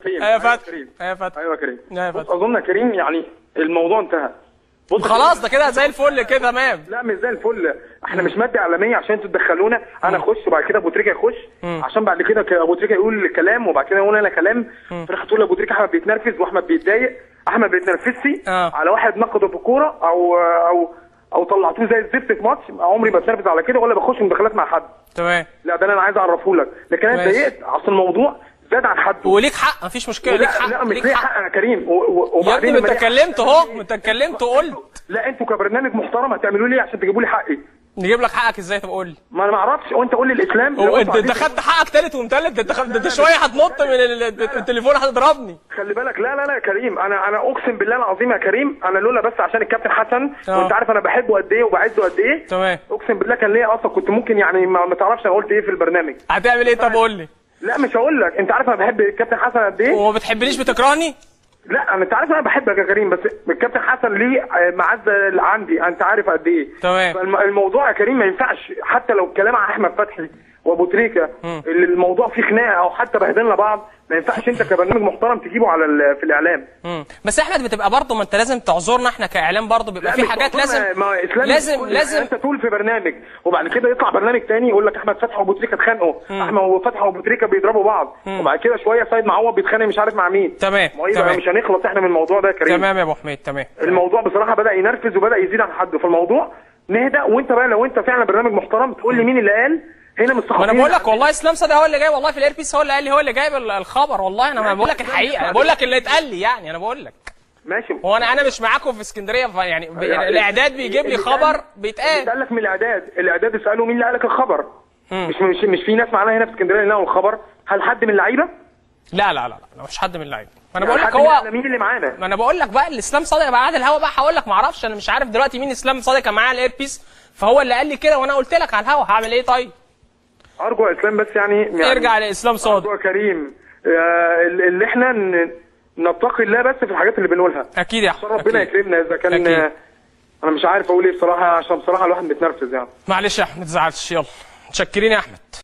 كريم. يا فتحي كريم. يا فتحي ايوه كريم. يا بص فتحي اظن يا كريم يعني الموضوع انتهى. بص خلاص ده كده زي الفل كده تمام. لا مش زي الفل، احنا مش ماده اعلاميه عشان انتوا تدخلونا. انا اخش وبعد كده ابو تريكه يخش عشان بعد كده ابو تريكه يقول كلام وبعد كده اقول انا كلام. في الاخر تقول ابو تريكه احمد بيتنرفز واحمد بيتضايق. احمد بيتنرفزش على واحد نقده في الكوره او طلعتوه زي الزفت في ماتش. عمري ما اتنرفز على كده ولا بخش مداخلات مع حد. تمام. لا ده انا عايز اعرفه لك، لكن انا اتضايقت اصل الموضوع زاد عن حده. وليك حق مفيش مشكله، ليك حق. لا مش ليك حق يا كريم. يا ابني انت اتكلمت اهو، انت اتكلمت وقلت. لا انتوا كبرنامج محترم هتعملوا لي عشان تجيبوا لي حقي. نجيب لك حقك ازاي؟ طب قول لي. ما انا ما اعرفش، وانت قول لي الاسلام. انت خدت حقك تالت ومتلت، انت شويه هتنط من التليفون هتضربني. خلي بالك. لا يا كريم، انا اقسم بالله العظيم يا كريم، انا لولا بس عشان الكابتن حسن وانت عارف انا بحبه قد ايه وبعزه قد ايه. تمام. اقسم بالله كان ليا اصلا كنت ممكن يعني ما تعرفش انا قلت ايه في البرنامج. هتعمل ايه؟ طب قول لي. لا مش هقول لك، انت عارف انا بحب الكابتن حسن قد ايه. وما بتحبنيش بتكرهني؟ لا انت عارف انا بحبك يا كريم، بس الكابتن حسن ليه معزه عندي انت عارف قد ايه. تمام. فالموضوع يا كريم ما ينفعش حتى لو الكلام عن احمد فتحي وابو تريكه اللي الموضوع فيه خناقه او حتى بهدلنا بعض، ما ينفعش انت كبرنامج محترم تجيبه على في الاعلام. بس احمد بتبقى برضه، ما انت لازم تعذرنا احنا كاعلام برضه، بيبقى في حاجات لازم انت تقول في برنامج وبعد كده يطلع برنامج تاني يقول لك احمد فتحي وابو تريكه اتخانقوا، احمد فتحي وابو تريكه بيضربوا بعض، وبعد كده شويه سيد معوض بيتخانق مش عارف مع مين. تمام. مش هنخلص احنا من الموضوع ده يا كريم. تمام يا ابو حميد. تمام. الموضوع بصراحه بدا ينرفز وبدا يزيد عن حده، فالموضوع نهدى. وانت بقى لو انت فعلا برنامج محترم تقول لي مين اللي قال هنا من الصحفيين. انا بقول لك والله اسلام صدقي هو اللي جاي، والله في الاير بيس هو اللي قال لي، هو اللي جايب الخبر. والله انا بقول لك الحقيقه، انا بقول لك اللي اتقال لي يعني. انا بقول لك ماشي. هو انا مش معاكم في اسكندريه يعني الاعداد بيجيب لي خبر بيتقال. قال لك من الاعداد اسالوا مين اللي قال لك الخبر. مش في ناس معانا هنا في اسكندريه اللي لقوا الخبر. هل حد من اللعيبه؟ لا مش حد من اللعيبه. انا بقول لك هو مين اللي معانا. ما انا بقول لك بقى الاسلام صادق بعد الهوا بقى هقول لك ما اعرفش، انا مش عارف دلوقتي مين اسلام صادق كان معايا الاير بيس، فهو اللي قال لي كده وانا قلت لك على الهوا. هعمل ايه طيب؟ ارجو يا اسلام بس يعني ارجع لاسلام صادق. ارجو يا كريم اللي احنا نتقي الله بس في الحاجات اللي بنقولها. اكيد يا احمد. ربنا يكرمنا اذا كان أكيد. انا مش عارف اقول ايه بصراحه، عشان بصراحه الواحد متنرفز يعني. معلش يا احمد ما تزعلش. يلا متشكرين يا احمد.